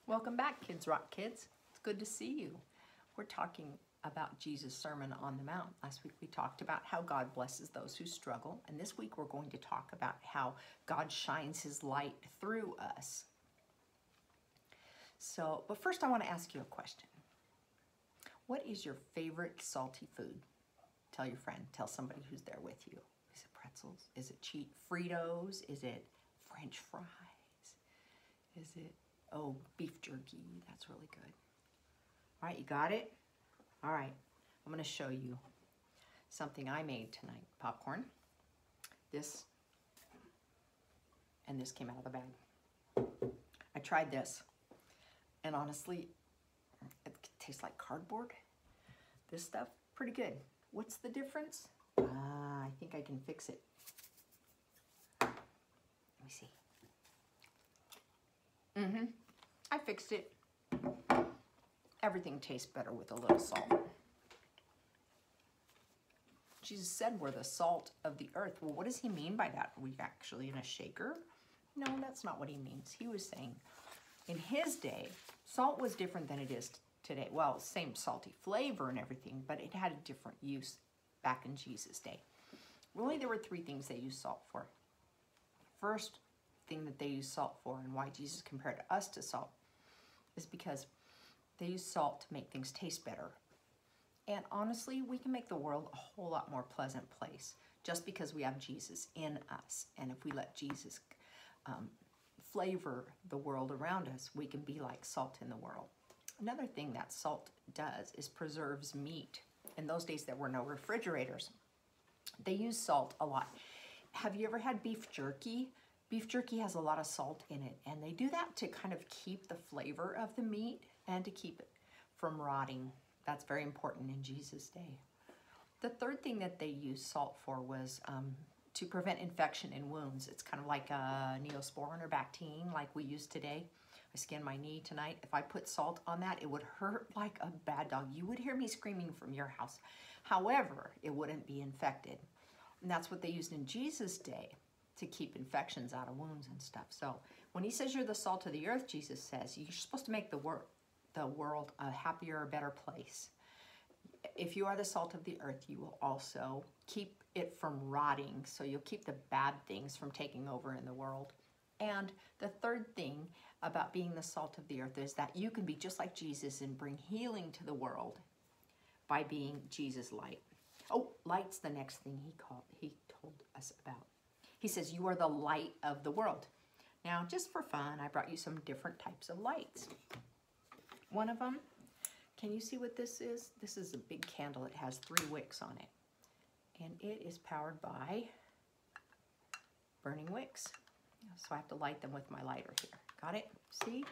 Welcome back, Kids Rock Kids. It's good to see you. We're talking about Jesus' Sermon on the Mount. Last week we talked about how God blesses those who struggle, and this week we're going to talk about how God shines His light through us. But first I want to ask you a question. What is your favorite salty food? Tell your friend, tell somebody who's there with you. Is it pretzels? Is it Fritos? Is it French fries? Is it beef jerky? That's really good. All right, you got it? All right, I'm gonna show you something I made tonight. Popcorn. This and this came out of the bag. I tried this, and honestly, it tastes like cardboard. This stuff, pretty good. What's the difference? I think I can fix it. Let me see. I fixed it. Everything tastes better with a little salt. Jesus said we're the salt of the earth. Well, what does he mean by that? Are we actually in a shaker? No, that's not what he means. He was saying in his day, salt was different than it is today. Well, same salty flavor and everything, but it had a different use back in Jesus' day. Really, there were three things they used salt for. First thing that they used salt for, and why Jesus compared us to salt, is because they use salt to make things taste better. And honestly, we can make the world a whole lot more pleasant place just because we have Jesus in us. And if we let Jesus flavor the world around us, we can be like salt in the world. Another thing that salt does is preserves meat. In those days, there were no refrigerators. They use salt a lot. Have you ever had beef jerky? Beef jerky has a lot of salt in it, and they do that to kind of keep the flavor of the meat and to keep it from rotting. That's very important in Jesus' day. The third thing that they used salt for was to prevent infection in wounds. It's kind of like a Neosporin or Bactine like we use today. I skinned my knee tonight. If I put salt on that, it would hurt like a bad dog. You would hear me screaming from your house. However, it wouldn't be infected. And that's what they used in Jesus' day to keep infections out of wounds and stuff. So when he says you're the salt of the earth, Jesus says you're supposed to make the world a happier, better place. If you are the salt of the earth, you will also keep it from rotting. So you'll keep the bad things from taking over in the world. And the third thing about being the salt of the earth is that you can be just like Jesus and bring healing to the world by being Jesus' light. Oh, light's the next thing he told us about. He says, you are the light of the world. Now, just for fun, I brought you some different types of lights. One of them, can you see what this is? This is a big candle. It has 3 wicks on it. And it is powered by burning wicks. So I have to light them with my lighter here. Got it? See?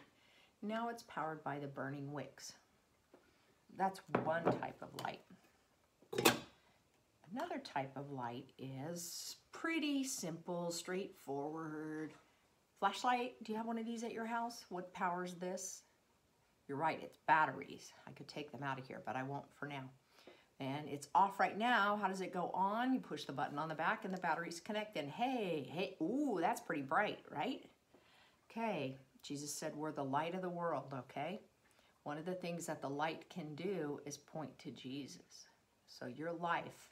Now it's powered by the burning wicks. That's one type of light. Another type of light is pretty simple, straightforward. Flashlight, do you have one of these at your house? What powers this? You're right, it's batteries. I could take them out of here, but I won't for now. And it's off right now. How does it go on? You push the button on the back and the batteries connect. And hey, ooh, that's pretty bright, right? Okay, Jesus said we're the light of the world, okay? One of the things that the light can do is point to Jesus. So your life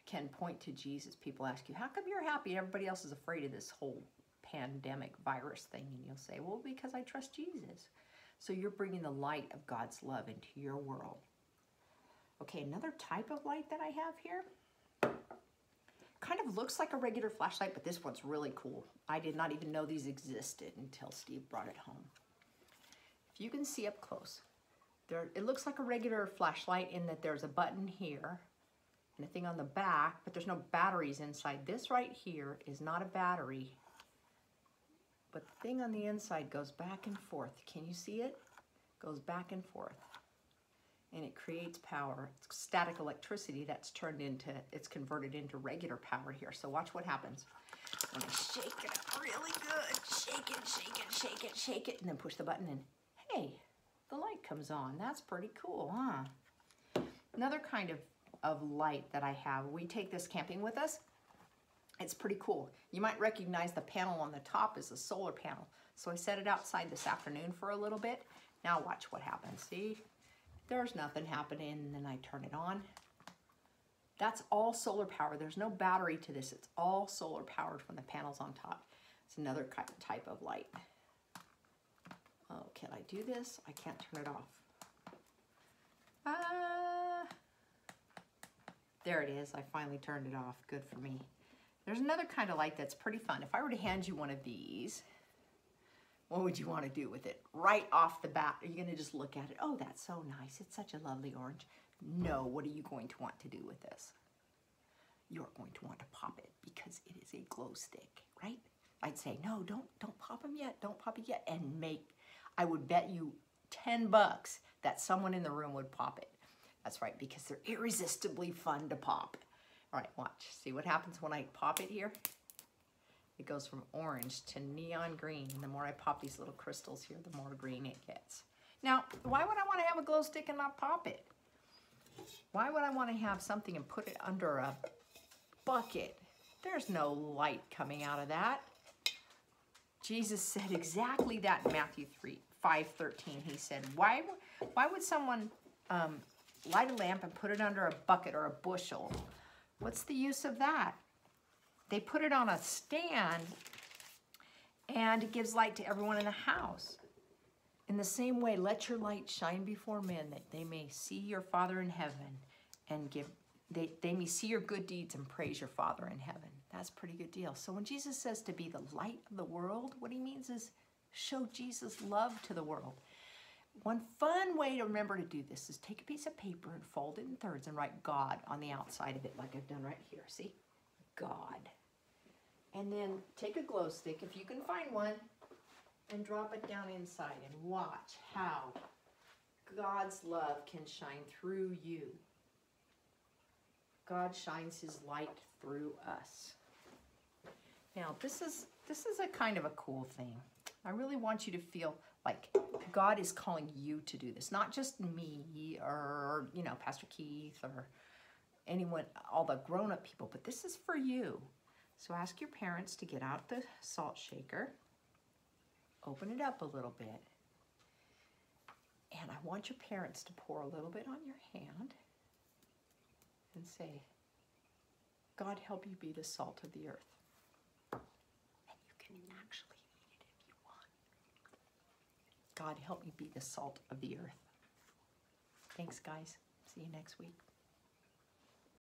can point to Jesus. People ask you, how come you're happy? Everybody else is afraid of this whole pandemic virus thing. And you'll say, well, because I trust Jesus. So you're bringing the light of God's love into your world. Okay, another type of light that I have here kind of looks like a regular flashlight, but this one's really cool. I did not even know these existed until Steve brought it home. If you can see up close, it looks like a regular flashlight in that there's a button here and a thing on the back, but there's no batteries inside. This right here is not a battery, but the thing on the inside goes back and forth. Can you see it? Goes back and forth. And it creates power. It's static electricity that's it's converted into regular power here. So watch what happens. When I shake it up really good, shake it, shake it, shake it, shake it, and then push the button and hey, the light comes on. That's pretty cool, huh? Another kind of light that I have, we take this camping with us. It's pretty cool. You might recognize the panel on the top is a solar panel. So I set it outside this afternoon for a little bit. Now watch what happens. See, there's nothing happening, and then I turn it on. That's all solar power. There's no battery to this. It's all solar powered from the panels on top. It's another type of light. Oh, can I do this? I can't turn it off. There it is. I finally turned it off. Good for me. There's another kind of light that's pretty fun. If I were to hand you one of these, what would you want to do with it? Right off the bat, are you going to just look at it? Oh, that's so nice. It's such a lovely orange. No, what are you going to want to do with this? You're going to want to pop it because it is a glow stick, right? I'd say, no, don't pop them yet. Don't pop it yet. And I would bet you $10 that someone in the room would pop it. That's right, because they're irresistibly fun to pop. All right, watch. See what happens when I pop it here? It goes from orange to neon green. And the more I pop these little crystals here, the more green it gets. Now, why would I want to have a glow stick and not pop it? Why would I want to have something and put it under a bucket? There's no light coming out of that. Jesus said exactly that in Matthew 5:13. He said, why would someone light a lamp and put it under a bucket or a bushel? What's the use of that? They put it on a stand and it gives light to everyone in the house. In the same way, let your light shine before men that they may see your Father in heaven and they may see your good deeds and praise your Father in heaven. That's a pretty good deal. So when Jesus says to be the light of the world, what he means is show Jesus' love to the world. One fun way to remember to do this is take a piece of paper and fold it in thirds and write God on the outside of it like I've done right here. See? God. And then take a glow stick, if you can find one, and drop it down inside and watch how God's love can shine through you. God shines his light through us. Now, this is a kind of a cool thing. I really want you to feel like God is calling you to do this, not just me or, you know, Pastor Keith or anyone, all the grown-up people, but this is for you. So ask your parents to get out the salt shaker, open it up a little bit, and I want your parents to pour a little bit on your hand and say, God, help you be the salt of the earth. And you can actually eat it if you want. God, help me be the salt of the earth. Thanks, guys. See you next week.